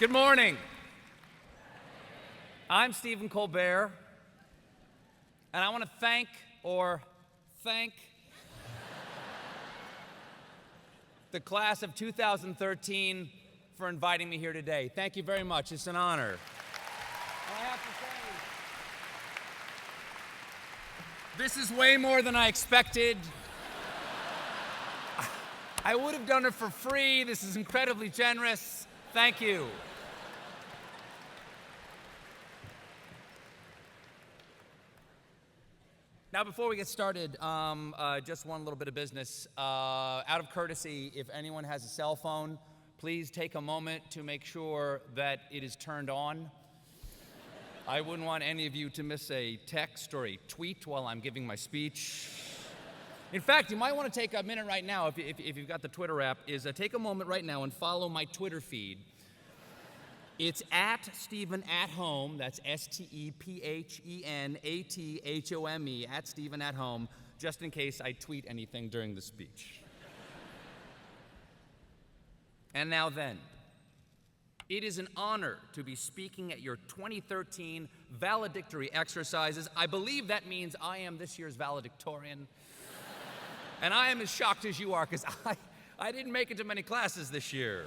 Good morning. I'm Stephen Colbert, and I want to thank the class of 2013 for inviting me here today. Thank you very much. It's an honor. And I have to say, this is way more than I expected. I would have done it for free. This is incredibly generous. Thank you. Now, before we get started, just one little bit of business. Out of courtesy, if anyone has a cell phone, please take a moment to make sure that it is turned on. I wouldn't want any of you to miss a text or a tweet while I'm giving my speech. In fact, you might want to take a minute right now, if you've got the Twitter app, take a moment right now and follow my Twitter feed. It's at Stephen at Home. That's StephenAthome, at Stephen at Home, just in case I tweet anything during the speech. And now then, it is an honor to be speaking at your 2013 valedictory exercises. I believe that means I am this year's valedictorian. And I am as shocked as you are, because I didn't make it to many classes this year.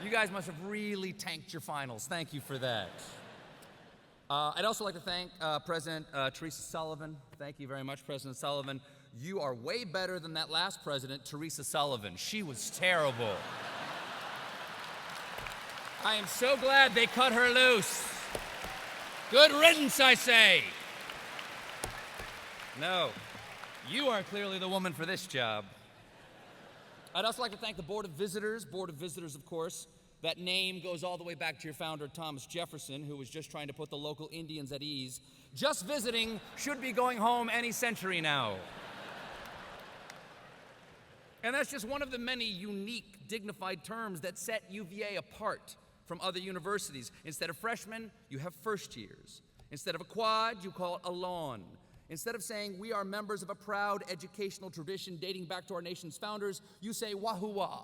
You guys must have really tanked your finals. Thank you for that. I'd also like to thank President Teresa Sullivan. Thank you very much, President Sullivan. You are way better than that last president, Teresa Sullivan. She was terrible. I am so glad they cut her loose. Good riddance, I say. No, you are clearly the woman for this job. I'd also like to thank the Board of Visitors, of course. That name goes all the way back to your founder, Thomas Jefferson, who was just trying to put the local Indians at ease. Just visiting should be going home any century now. And that's just one of the many unique, dignified terms that set UVA apart from other universities. Instead of freshmen, you have first years. Instead of a quad, you call it a lawn. Instead of saying we are members of a proud educational tradition dating back to our nation's founders, you say wahoo-wah.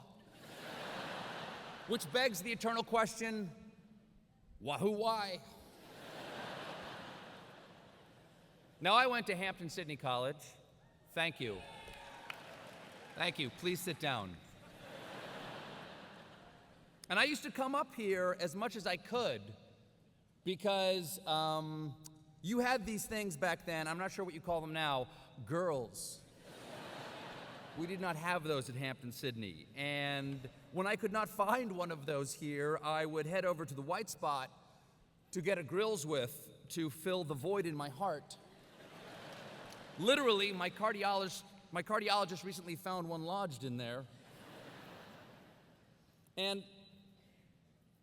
Which begs the eternal question, wahoo-why? Now, I went to Hampton-Sydney College. Thank you. Thank you. Please sit down. And I used to come up here as much as I could because you had these things back then, I'm not sure what you call them now, girls. We did not have those at Hampton-Sydney. And when I could not find one of those here, I would head over to the White Spot to get a grills with to fill the void in my heart. Literally, my cardiologist recently found one lodged in there. And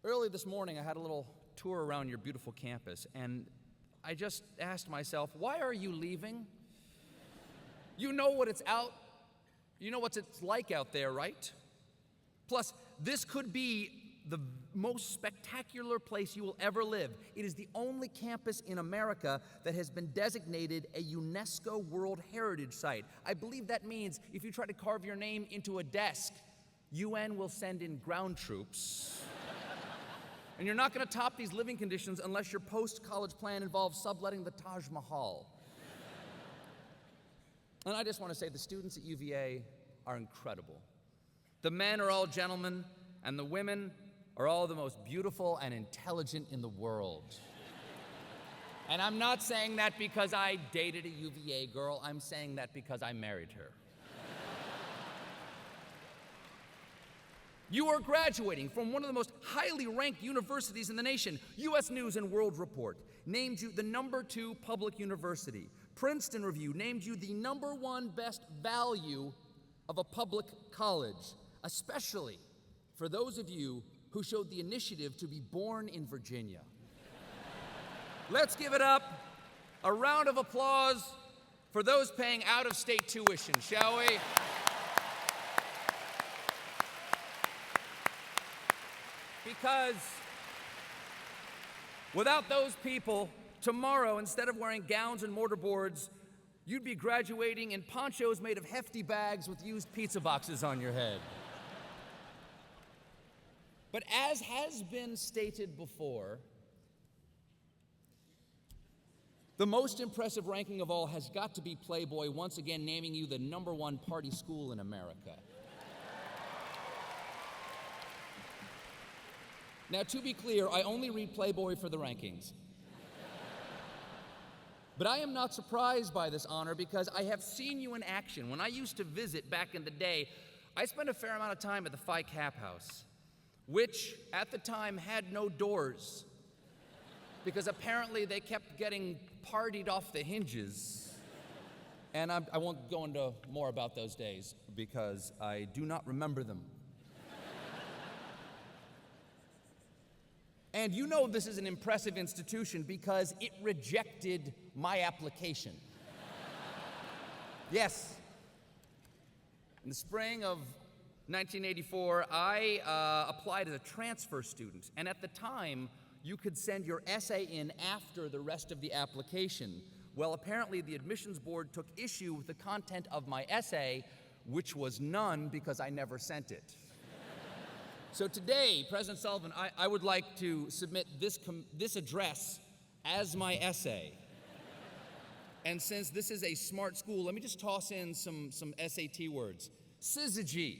early this morning, I had a little tour around your beautiful campus, and I just asked myself, why are you leaving? You know what it's like out there, right? Plus, this could be the most spectacular place you will ever live. It is the only campus in America that has been designated a UNESCO World Heritage Site. I believe that means if you try to carve your name into a desk, UN will send in ground troops. And you're not going to top these living conditions unless your post-college plan involves subletting the Taj Mahal. And I just want to say the students at UVA are incredible. The men are all gentlemen, and the women are all the most beautiful and intelligent in the world. And I'm not saying that because I dated a UVA girl. I'm saying that because I married her. You are graduating from one of the most highly ranked universities in the nation. U.S. News and World Report named you the #2 public university. Princeton Review named you the #1 best value of a public college, especially for those of you who showed the initiative to be born in Virginia. Let's give it up. A round of applause for those paying out-of-state tuition, shall we? Because without those people, tomorrow, instead of wearing gowns and mortarboards, you'd be graduating in ponchos made of hefty bags with used pizza boxes on your head. But as has been stated before, the most impressive ranking of all has got to be Playboy, once again naming you the #1 party school in America. Now, to be clear, I only read Playboy for the rankings. But I am not surprised by this honor because I have seen you in action. When I used to visit back in the day, I spent a fair amount of time at the Phi Cap House, which at the time had no doors because apparently they kept getting partied off the hinges. And I won't go into more about those days because I do not remember them. And you know this is an impressive institution because it rejected my application. Yes. In the spring of 1984, I applied as a transfer student. And at the time, you could send your essay in after the rest of the application. Well, apparently the admissions board took issue with the content of my essay, which was none because I never sent it. So today, President Sullivan, I would like to submit this address as my essay. And since this is a smart school, let me just toss in some SAT words. Syzygy,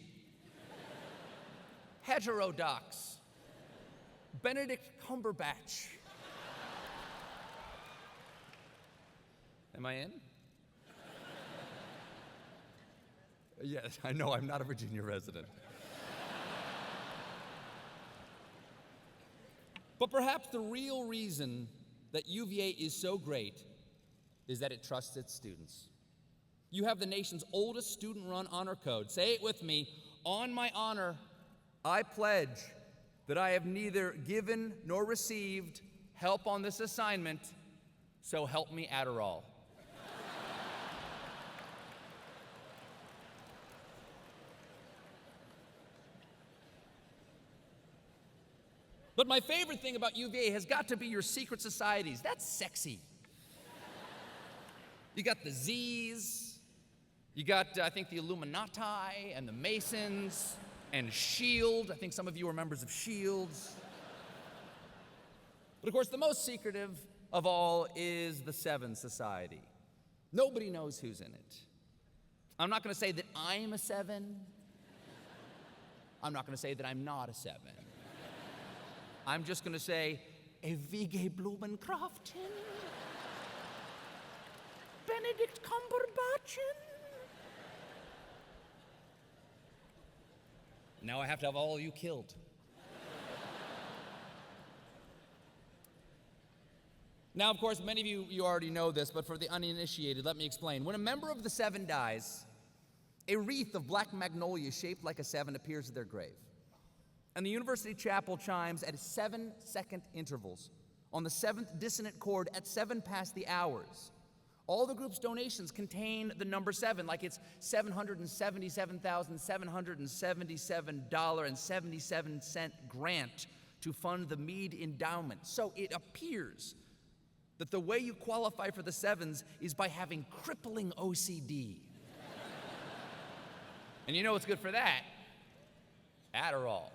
heterodox, Benedict Cumberbatch. Am I in? Yes, I know I'm not a Virginia resident. But perhaps the real reason that UVA is so great is that it trusts its students. You have the nation's oldest student-run honor code. Say it with me. On my honor, I pledge that I have neither given nor received help on this assignment, so help me Adderall. But my favorite thing about UVA has got to be your secret societies. That's sexy. You got the Z's, you got, I think, the Illuminati and the Masons and SHIELD. I think some of you are members of SHIELDs. But of course, the most secretive of all is the Seven Society. Nobody knows who's in it. I'm not going to say that I'm a seven. I'm not going to say that I'm not a seven. I'm just going to say, Evige Blumenkraften, Benedict Cumberbatchen. Now I have to have all of you killed. Now, of course, many of you already know this, but for the uninitiated, let me explain. When a member of the Seven dies, a wreath of black magnolia shaped like a seven appears at their grave. And the university chapel chimes at 7-second intervals on the 7th dissonant chord at 7 past the hours. All the group's donations contain the number 7, like it's $777,777.77 grant to fund the Meade Endowment. So it appears that the way you qualify for the sevens is by having crippling OCD. And you know what's good for that? Adderall.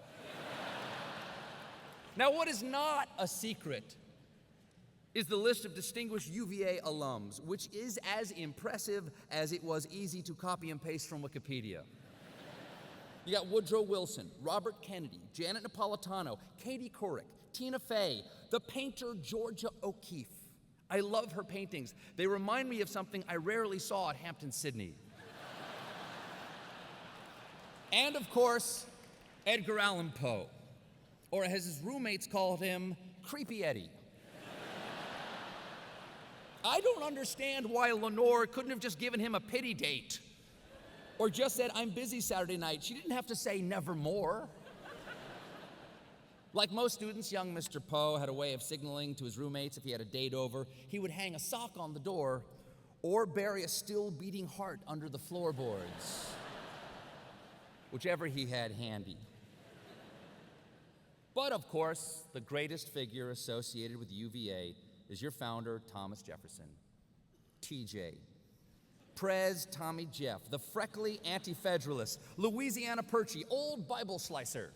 Now, what is not a secret is the list of distinguished UVA alums, which is as impressive as it was easy to copy and paste from Wikipedia. You got Woodrow Wilson, Robert Kennedy, Janet Napolitano, Katie Couric, Tina Fey, the painter Georgia O'Keeffe. I love her paintings. They remind me of something I rarely saw at Hampton Sydney. And of course, Edgar Allan Poe, or as his roommates called him, Creepy Eddie. I don't understand why Lenore couldn't have just given him a pity date, or just said, I'm busy Saturday night. She didn't have to say nevermore. Like most students, young Mr. Poe had a way of signaling to his roommates if he had a date over. He would hang a sock on the door or bury a still beating heart under the floorboards, whichever he had handy. But of course, the greatest figure associated with UVA is your founder, Thomas Jefferson. TJ. Prez Tommy Jeff, the freckly anti-federalist, Louisiana Purchey, old Bible slicer.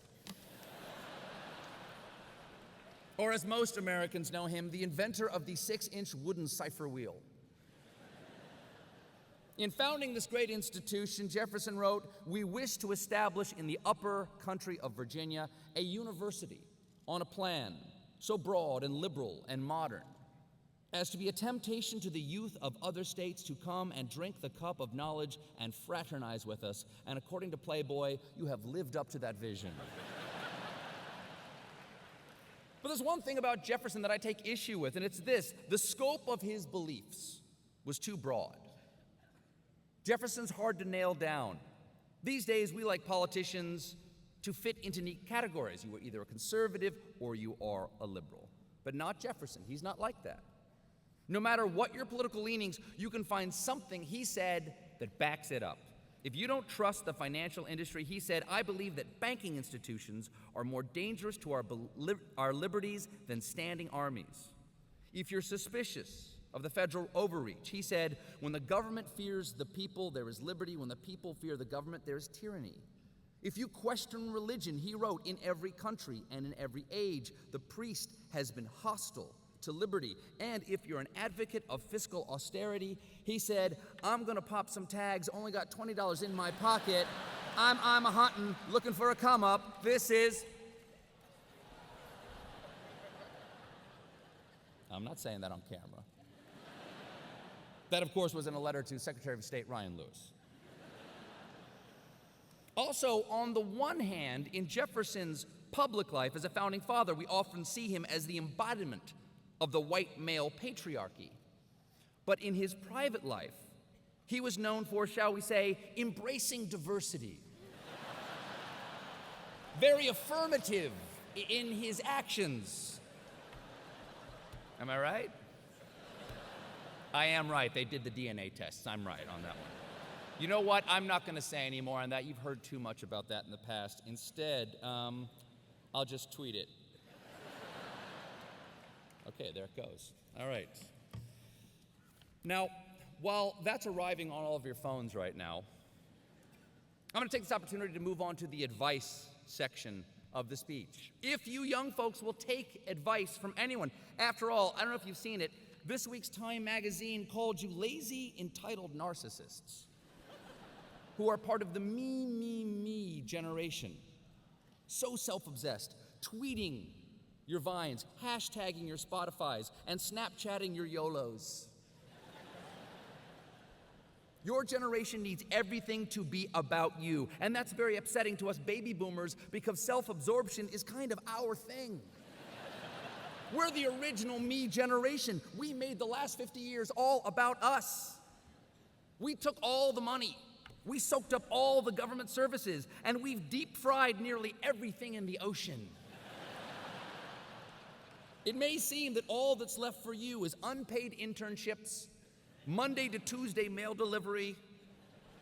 Or as most Americans know him, the inventor of the 6-inch wooden cipher wheel. In founding this great institution, Jefferson wrote, "We wish to establish in the upper country of Virginia a university on a plan so broad and liberal and modern as to be a temptation to the youth of other states to come and drink the cup of knowledge and fraternize with us." And according to Playboy, you have lived up to that vision. But there's one thing about Jefferson that I take issue with, and it's this: the scope of his beliefs was too broad. Jefferson's hard to nail down. These days, we like politicians to fit into neat categories. You are either a conservative or you are a liberal. But not Jefferson. He's not like that. No matter what your political leanings, you can find something he said that backs it up. If you don't trust the financial industry, he said, "I believe that banking institutions are more dangerous to our liberties than standing armies." If you're suspicious of the federal overreach, he said, "When the government fears the people, there is liberty. When the people fear the government, there is tyranny." If you question religion, he wrote, "In every country and in every age, the priest has been hostile to liberty." And if you're an advocate of fiscal austerity, he said, "I'm gonna pop some tags, only got $20 in my pocket. I'm a hunting, looking for a come up. This is..." I'm not saying that on camera. That, of course, was in a letter to Secretary of State Ryan Lewis. Also, on the one hand, in Jefferson's public life as a founding father, we often see him as the embodiment of the white male patriarchy. But in his private life, he was known for, shall we say, embracing diversity. Very affirmative in his actions. Am I right? I am right. They did the DNA tests. I'm right on that one. You know what? I'm not going to say any more on that. You've heard too much about that in the past. Instead, I'll just tweet it. Okay, there it goes. All right. Now, while that's arriving on all of your phones right now, I'm going to take this opportunity to move on to the advice section of the speech. If you young folks will take advice from anyone, after all, I don't know if you've seen it, this week's Time magazine called you lazy, entitled narcissists who are part of the me generation. So self-obsessed, tweeting your Vines, hashtagging your Spotifys, and Snapchatting your YOLOs. Your generation needs everything to be about you, and that's very upsetting to us baby boomers because self-absorption is kind of our thing. We're the original me generation. We made the last 50 years all about us. We took all the money. We soaked up all the government services, and we've deep-fried nearly everything in the ocean. It may seem that all that's left for you is unpaid internships, Monday to Tuesday mail delivery,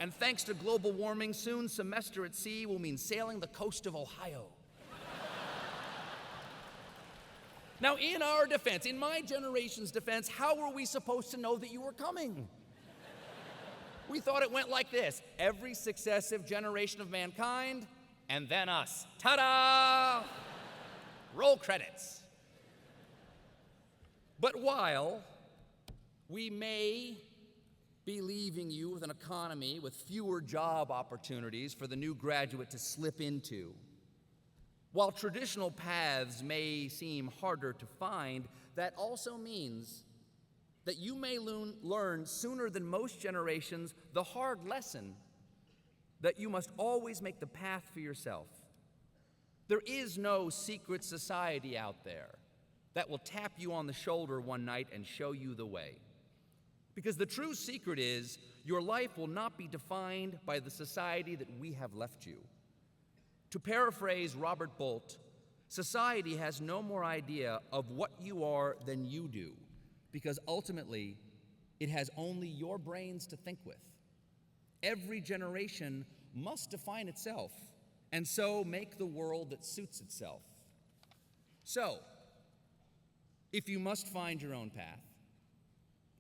and thanks to global warming, soon semester at sea will mean sailing the coast of Ohio. Now, in our defense, in my generation's defense, how were we supposed to know that you were coming? We thought it went like this: every successive generation of mankind, and then us. Ta-da! Roll credits. But while we may be leaving you with an economy with fewer job opportunities for the new graduate to slip into, while traditional paths may seem harder to find, that also means that you may learn sooner than most generations the hard lesson that you must always make the path for yourself. There is no secret society out there that will tap you on the shoulder one night and show you the way. Because the true secret is your life will not be defined by the society that we have left you. To paraphrase Robert Bolt, society has no more idea of what you are than you do, because ultimately, it has only your brains to think with. Every generation must define itself, and so make the world that suits itself. So, if you must find your own path,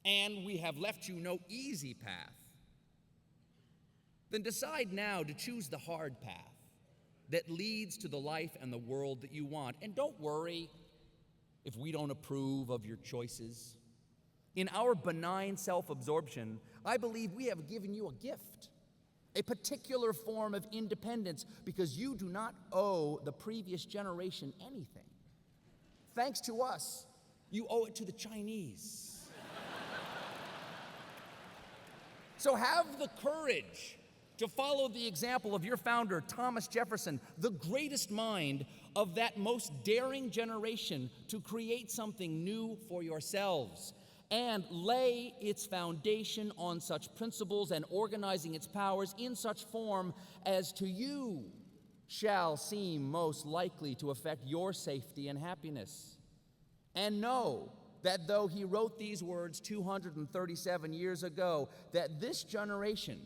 and we have left you no easy path, then decide now to choose the hard path that leads to the life and the world that you want. And don't worry, if we don't approve of your choices. In our benign self-absorption, I believe we have given you a gift, a particular form of independence, because you do not owe the previous generation anything. Thanks to us, you owe it to the Chinese. So have the courage to follow the example of your founder, Thomas Jefferson, the greatest mind of that most daring generation, to create something new for yourselves and lay its foundation on such principles and organizing its powers in such form as to you shall seem most likely to affect your safety and happiness. And know that though he wrote these words 237 years ago, that this generation,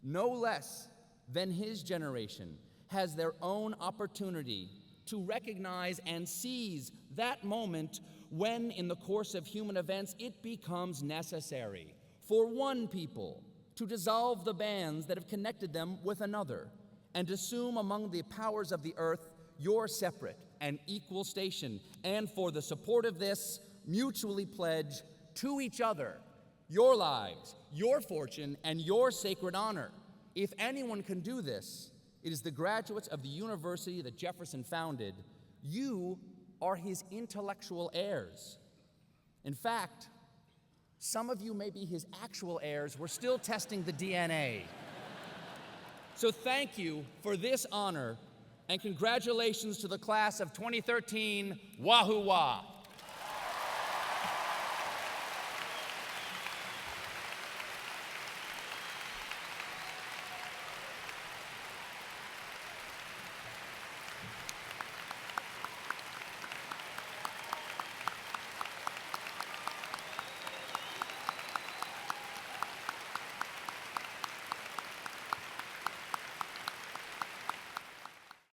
no less than his generation, has their own opportunity to recognize and seize that moment when, in the course of human events, it becomes necessary for one people to dissolve the bands that have connected them with another and assume among the powers of the earth your separate and equal station, and for the support of this, mutually pledge to each other your lives, your fortune, and your sacred honor. If anyone can do this, it is the graduates of the university that Jefferson founded. You are his intellectual heirs. In fact, some of you may be his actual heirs. We're still testing the DNA. So thank you for this honor, and congratulations to the class of 2013, Wahoo Wah.